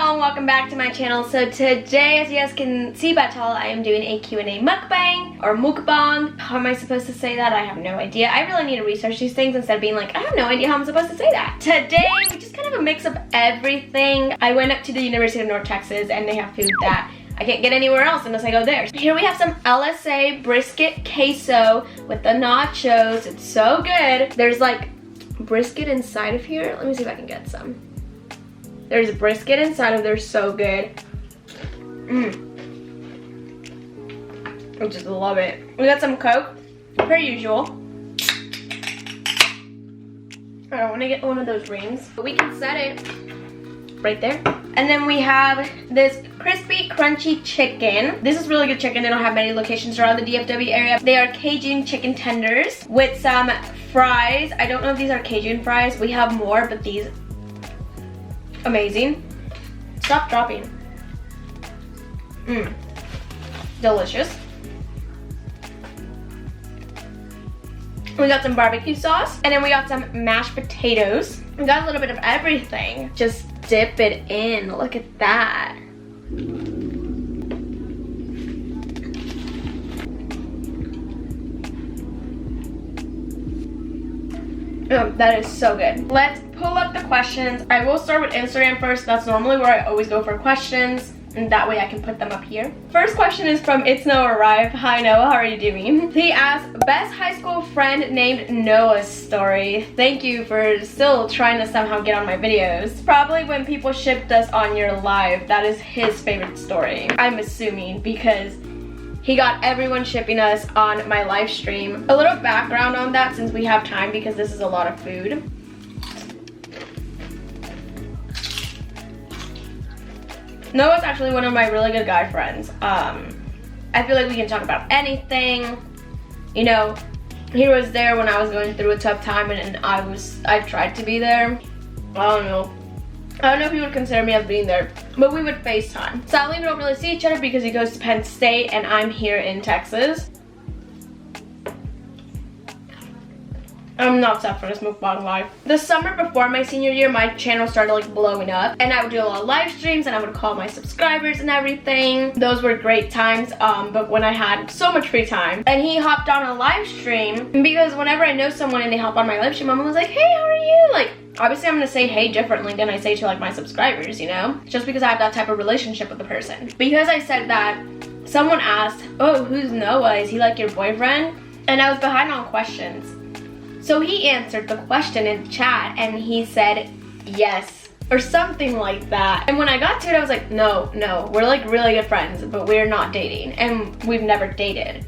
y'all, and welcome back to my channel. So today, as you guys can see by title, I am doing a Q&A mukbang or mukbang. How am I supposed to say that? I have no idea. I really need to research these things instead of being like, I have no idea how I'm supposed to say that. Today, we just kind of a mix of everything. I went up to the University of North Texas and they have food that I can't get anywhere else unless I go there. Here we have some LSA brisket queso with the nachos. It's so good. There's like brisket inside of here. Let me see if I can get some. There's brisket inside of there, so good. I just love it. We got some Coke, per usual. I don't want to get one of those rings, but we can set it right there. And then we have this crispy, crunchy chicken. This is really good chicken. They don't have many locations around the DFW area. They are Cajun chicken tenders with some fries. I don't know if these are Cajun fries. We have more, but these, amazing. Stop dropping. Delicious. We got some barbecue sauce, and then we got some mashed potatoes. We got a little bit of everything. Just dip it in. Look at that. Oh, that is so good. Let's pull up the questions. I will start with Instagram first. That's normally where I always go for questions, and that way I can put them up here. First question is from It's Noah Rive. Hi Noah, how are you doing? He asked, best high school friend named Noah's story. Thank you for still trying to somehow get on my videos. Probably when people shipped us on your live. That is his favorite story. I'm assuming because he got everyone shipping us on my live stream. A little background on that since we have time because this is a lot of food. Noah's actually one of my really good guy friends. I feel like we can talk about anything. You know, he was there when I was going through a tough time and I tried to be there. I don't know if he would consider me as being there, but we would FaceTime. Sadly, we don't really see each other because he goes to Penn State and I'm here in Texas. I'm not set for this mukbang life. The summer before my senior year, my channel started like blowing up and I would do a lot of live streams and I would call my subscribers and everything. Those were great times, but when I had so much free time. And he hopped on a live stream because whenever I know someone and they hop on my live stream, I'm always like, hey, how are you? Like, obviously I'm gonna say hey differently than I say to like my subscribers, you know? Just because I have that type of relationship with the person. Because I said that, someone asked, oh, who's Noah? Is he like your boyfriend? And I was behind on questions. So he answered the question in chat and he said yes or something like that. And when I got to it, I was like, no, we're like really good friends, but we're not dating and we've never dated.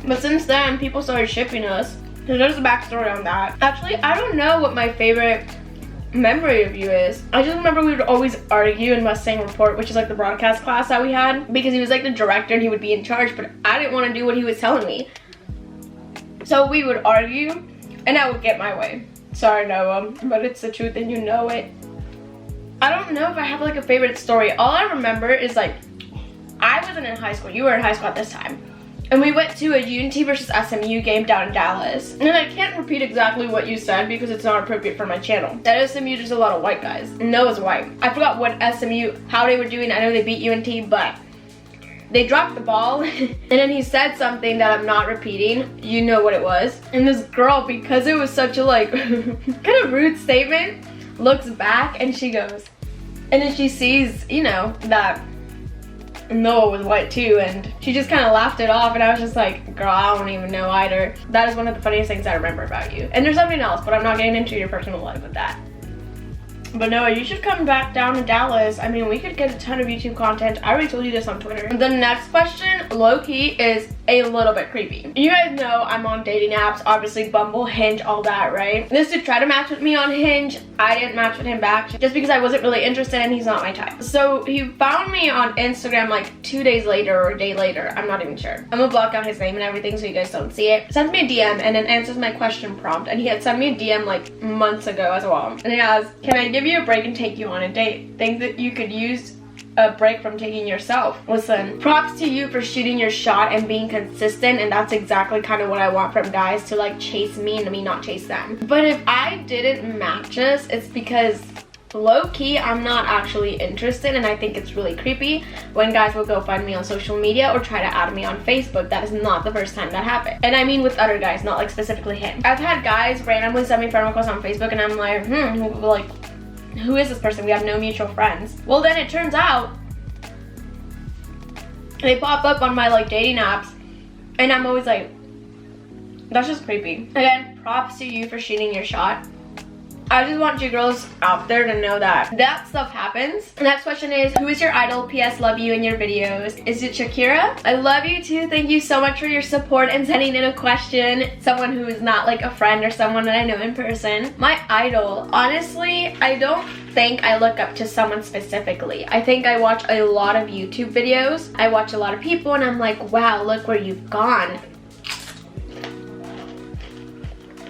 But since then, people started shipping us. So there's a backstory on that. Actually, I don't know what my favorite memory of you is. I just remember we would always argue in Mustang Report, which is like the broadcast class that we had, because he was like the director and he would be in charge, but I didn't want to do what he was telling me. So we would argue and I would get my way. Sorry Noah, but it's the truth and you know it. I don't know if I have like a favorite story. All I remember is like, I wasn't in high school, you were in high school at this time. And we went to a UNT versus SMU game down in Dallas. And I can't repeat exactly what you said because it's not appropriate for my channel. At SMU, there's a lot of white guys. Noah's white. I forgot what SMU, how they were doing. I know they beat UNT, but they dropped the ball. And then he said something that I'm not repeating. You know what it was. And this girl, because it was such a like, kind of rude statement, looks back and she goes, and then she sees, you know, that Noah was white too, and she just kind of laughed it off, and I was just like, girl, I don't even know either. That is one of the funniest things I remember about you. And there's something else, but I'm not getting into your personal life with that. But Noah, you should come back down to Dallas. I mean, we could get a ton of YouTube content. I already told you this on Twitter. The next question, low-key, is a little bit creepy. You guys know I'm on dating apps, obviously Bumble, Hinge, all that, right? This dude tried to match with me on Hinge. I didn't match with him back just because I wasn't really interested and he's not my type. So he found me on Instagram like 2 days later or a day later. I'm not even sure. I'm gonna block out his name and everything so you guys don't see it. Sends me a DM and then answers my question prompt. And he had sent me a DM like months ago as well. And he asked, can I give you a break and take you on a date? Think that you could use a break from taking yourself. Listen, props to you for shooting your shot and being consistent, and that's exactly kind of what I want from guys, to like chase me and me not chase them. But if I didn't match this, it's because low-key I'm not actually interested, and I think it's really creepy when guys will go find me on social media or try to add me on Facebook. That is not the first time that happened, and I mean with other guys, not like specifically him. I've had guys randomly send me friend requests on Facebook, and I'm like, like, who is this person? We have no mutual friends. Well, then it turns out they pop up on my like dating apps, and I'm always like, that's just creepy. Again, props to you for shooting your shot. I just want you girls out there to know that that stuff happens. The next question is, who is your idol? PS, love you in your videos. Is it Shakira? I love you too. Thank you so much for your support and sending in a question. Someone who is not like a friend or someone that I know in person. My idol, honestly, I don't think I look up to someone specifically. I think I watch a lot of YouTube videos. I watch a lot of people and I'm like, wow, look where you've gone.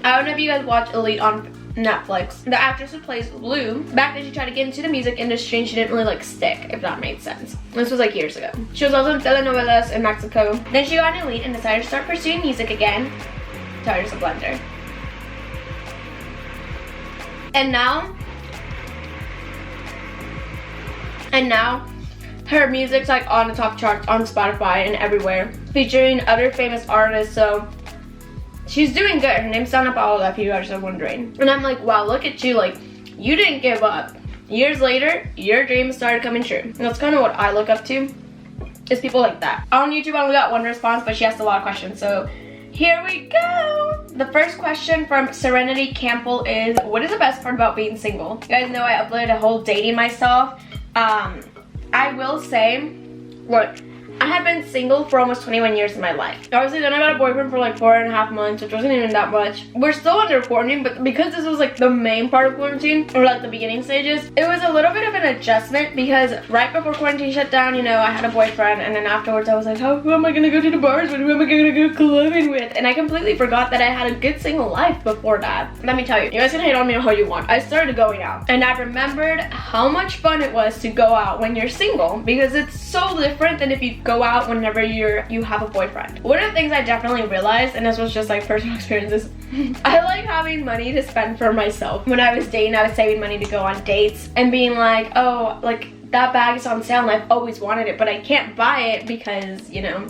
I don't know if you guys watch Elite on Netflix. The actress who plays Lou, back then she tried to get into the music industry and she didn't really like stick, if that made sense. This was like years ago. She was also in telenovelas in Mexico. Then she got an Elite and decided to start pursuing music again. Tell her just a blender. And now her music's like on the top charts on Spotify and everywhere, featuring other famous artists. So she's doing good. Her name's Sana Paola, if you guys are wondering. And I'm like, wow, look at you. Like, you didn't give up. Years later, your dreams started coming true. And that's kind of what I look up to, is people like that. On YouTube, I only got one response, but she asked a lot of questions. So here we go. The first question from Serenity Campbell is, what is the best part about being single? You guys know I uploaded a whole dating myself. I will say, look, I have been single for almost 21 years in my life. Obviously, then I got a boyfriend for like 4.5 months, which wasn't even that much. We're still under quarantine, but because this was like the main part of quarantine, or like the beginning stages, it was a little bit of an adjustment because right before quarantine shut down, you know, I had a boyfriend, and then afterwards I was like, who am I gonna go to the bars with? Who am I gonna go clubbing with? And I completely forgot that I had a good single life before that. Let me tell you, you guys can hate on me all you want. I started going out, and I remembered how much fun it was to go out when you're single, because it's so different than if you go out whenever you have a boyfriend. One of the things I definitely realized, and this was just like personal experiences, I like having money to spend for myself. When I was dating, I was saving money to go on dates and being like, oh, like that bag is on sale and I've always wanted it, but I can't buy it because, you know,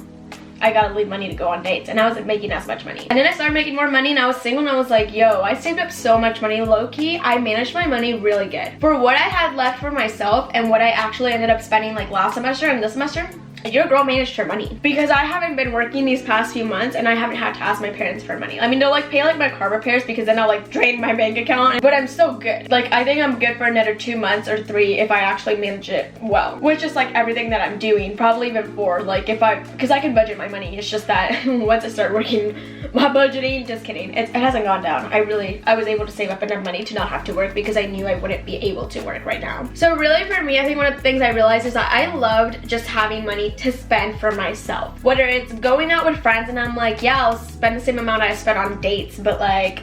I gotta leave money to go on dates, and I wasn't making as much money. And then I started making more money and I was single, and I was like, yo, I saved up so much money. Low-key, I managed my money really good. For what I had left for myself and what I actually ended up spending like last semester and this semester, your girl managed her money, because I haven't been working these past few months and I haven't had to ask my parents for money. I mean, they'll like pay like my car repairs because then I'll like drain my bank account, but I'm still good. Like, I think I'm good for another 2 months or 3 if I actually manage it well, which is like everything that I'm doing, probably even 4, like because I can budget my money. It's just that once I start working, my budgeting, just kidding, it hasn't gone down. I was able to save up enough money to not have to work because I knew I wouldn't be able to work right now. So really for me, I think one of the things I realized is that I loved just having money to spend for myself. Whether it's going out with friends and I'm like, yeah, I'll spend the same amount I spent on dates, but like,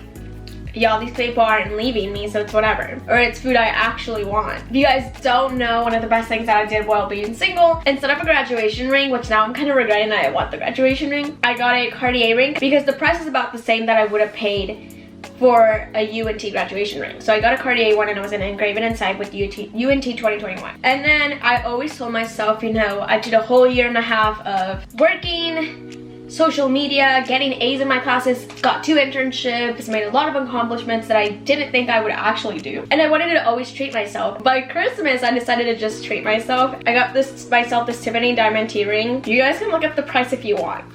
y'all, these people aren't leaving me, so it's whatever. Or it's food I actually want. If you guys don't know, one of the best things that I did while being single, instead of a graduation ring, which now I'm kind of regretting that I want the graduation ring, I got a Cartier ring because the price is about the same that I would have paid for a UNT graduation ring. So I got a Cartier one and it was an engraven inside with UNT 2021. And then I always told myself, you know, I did a whole 1.5 years of working, social media, getting A's in my classes, got 2 internships, made a lot of accomplishments that I didn't think I would actually do. And I wanted to always treat myself. By Christmas, I decided to just treat myself. I got myself this Tiffany diamond T ring. You guys can look up the price if you want.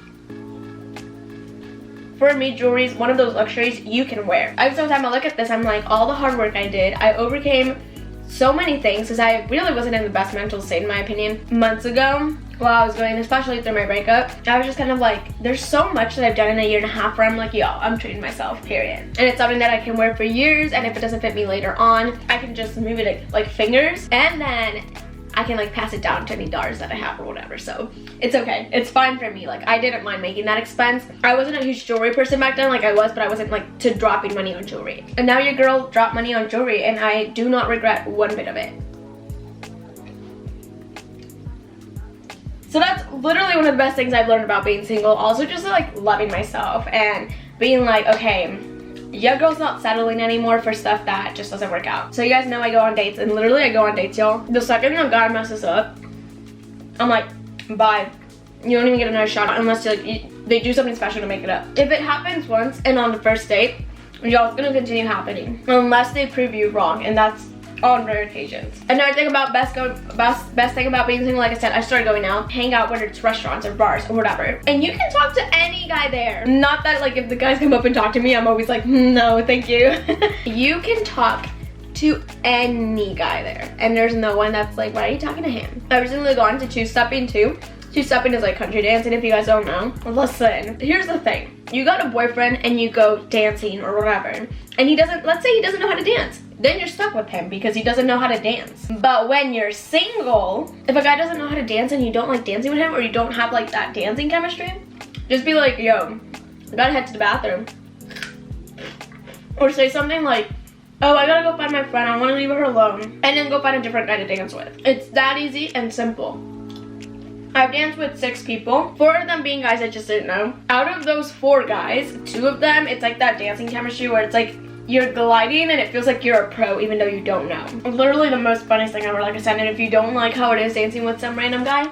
For me, jewelry is one of those luxuries you can wear. Every single time I look at this, I'm like, all the hard work I did, I overcame so many things because I really wasn't in the best mental state, in my opinion. Months ago, while I was going, especially through my breakup, I was just kind of like, there's so much that I've done in a 1.5 years where I'm like, yo, I'm treating myself, period. And it's something that I can wear for years, and if it doesn't fit me later on, I can just move it like fingers, and then I can like pass it down to any daughters that I have or whatever. So it's okay, it's fine for me. Like, I didn't mind making that expense. I wasn't a huge jewelry person back then, like I was, but I wasn't like to dropping money on jewelry. And now your girl dropped money on jewelry and I do not regret one bit of it. So that's literally one of the best things I've learned about being single. Also just like loving myself and being like, okay, your girl's not settling anymore for stuff that just doesn't work out. So you guys know I go on dates, and literally I go on dates, y'all. The second a guy messes up, I'm like, bye. You don't even get another shot unless they do something special to make it up. If it happens once and on the first date, y'all, it's gonna continue happening unless they prove you wrong, and that's on rare occasions. Another thing about best thing about being single, like I said, I started going out, hang out, whether it's restaurants or bars or whatever, and you can talk to any guy there. Not that like if the guys come up and talk to me, I'm always like, no, thank you. You can talk to any guy there, and there's no one that's like, why are you talking to him? I've recently gone to two-stepping too. Two-stepping is like country dancing, if you guys don't know. Listen, here's the thing. You got a boyfriend and you go dancing or whatever, and let's say he doesn't know how to dance. Then you're stuck with him because he doesn't know how to dance. But when you're single, if a guy doesn't know how to dance and you don't like dancing with him, or you don't have like that dancing chemistry, just be like, yo, I gotta head to the bathroom. Or say something like, oh, I gotta go find my friend, I wanna leave her alone. And then go find a different guy to dance with. It's that easy and simple. I've danced with 6 people, 4 of them being guys I just didn't know. Out of those 4 guys, 2 of them, it's like that dancing chemistry where it's like you're gliding and it feels like you're a pro even though you don't know. Literally the most funniest thing ever, like I said, and if you don't like how it is dancing with some random guy,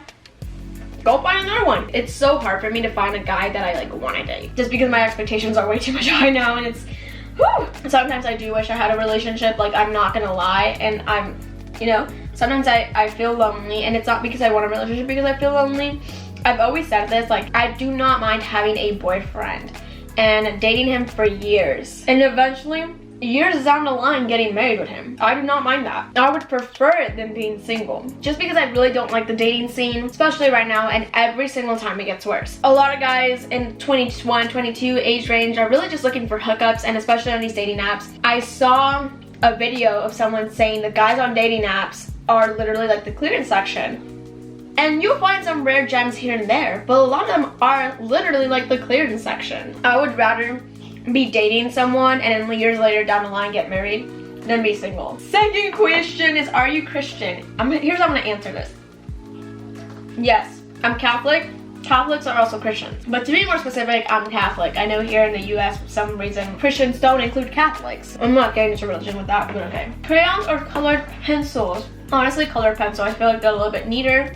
go find another one. It's so hard for me to find a guy that I like want to date just because my expectations are way too much high now, and it's, whew. Sometimes I do wish I had a relationship, like I'm not gonna lie, and I'm, you know, sometimes I feel lonely, and it's not because I want a relationship, because I feel lonely. I've always said this, like I do not mind having a boyfriend and dating him for years, and eventually years down the line getting married with him. I do not mind that. I would prefer it than being single, just because I really don't like the dating scene, especially right now, and every single time it gets worse. A lot of guys in 21, 22 age range are really just looking for hookups, and especially on these dating apps. I saw a video of someone saying the guys on dating apps are literally like the clearance section, and you'll find some rare gems here and there, but a lot of them are literally like the clearance section. I would rather be dating someone and then years later down the line get married than be single. Second question is, are you Christian? Here's how I'm gonna answer this. Yes, I'm Catholic. Catholics are also Christians, but to be more specific, I'm Catholic. I know here in the US for some reason Christians don't include Catholics. I'm not getting into religion with that, but okay. Crayons or colored pencils? Honestly, colored pencil. I feel like they're a little bit neater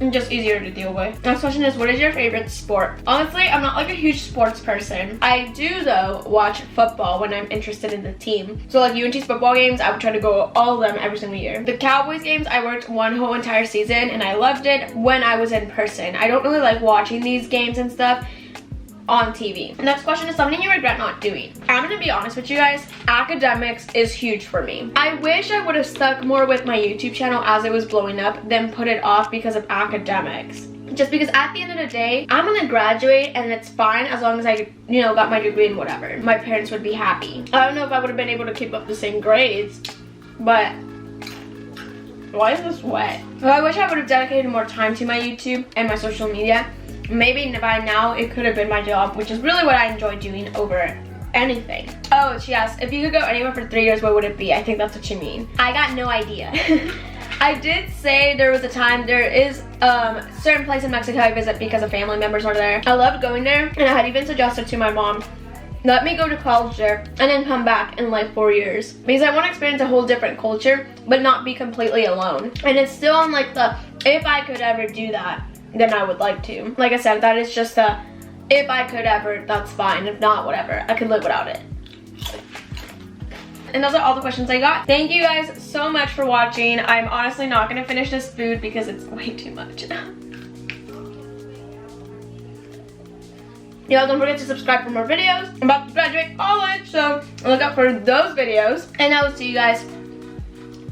and just easier to deal with. Next question is, what is your favorite sport? Honestly, I'm not like a huge sports person. I do though watch football when I'm interested in the team. So like UNT's football games, I would try to go all of them every single year. The Cowboys games, I worked one whole entire season and I loved it when I was in person. I don't really like watching these games and stuff on TV. Next question is, something you regret not doing. I'm gonna be honest with you guys, academics is huge for me. I wish I would have stuck more with my YouTube channel as it was blowing up than put it off because of academics. Just because at the end of the day, I'm gonna graduate and it's fine as long as I, you know, got my degree and whatever. My parents would be happy. I don't know if I would have been able to keep up the same grades, but why is this wet? So I wish I would have dedicated more time to my YouTube and my social media. Maybe by now it could have been my job, which is really what I enjoy doing over anything. Oh, she asked, if you could go anywhere for 3 years, where would it be? I think that's what you mean. I got no idea. I did say there was a time, there is a certain place in Mexico I visit because of family members are there. I loved going there, and I had even suggested to my mom, let me go to college there and then come back in like 4 years, because I want to experience a whole different culture but not be completely alone. And it's still on like the, if I could ever do that, then I would like to. Like I said, that is just a, if I could ever, that's fine. If not, whatever. I could live without it. And those are all the questions I got. Thank you guys so much for watching. I'm honestly not gonna finish this food because it's way too much. Y'all don't forget to subscribe for more videos. I'm about to graduate college, so look out for those videos. And I will see you guys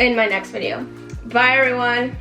in my next video. Bye everyone.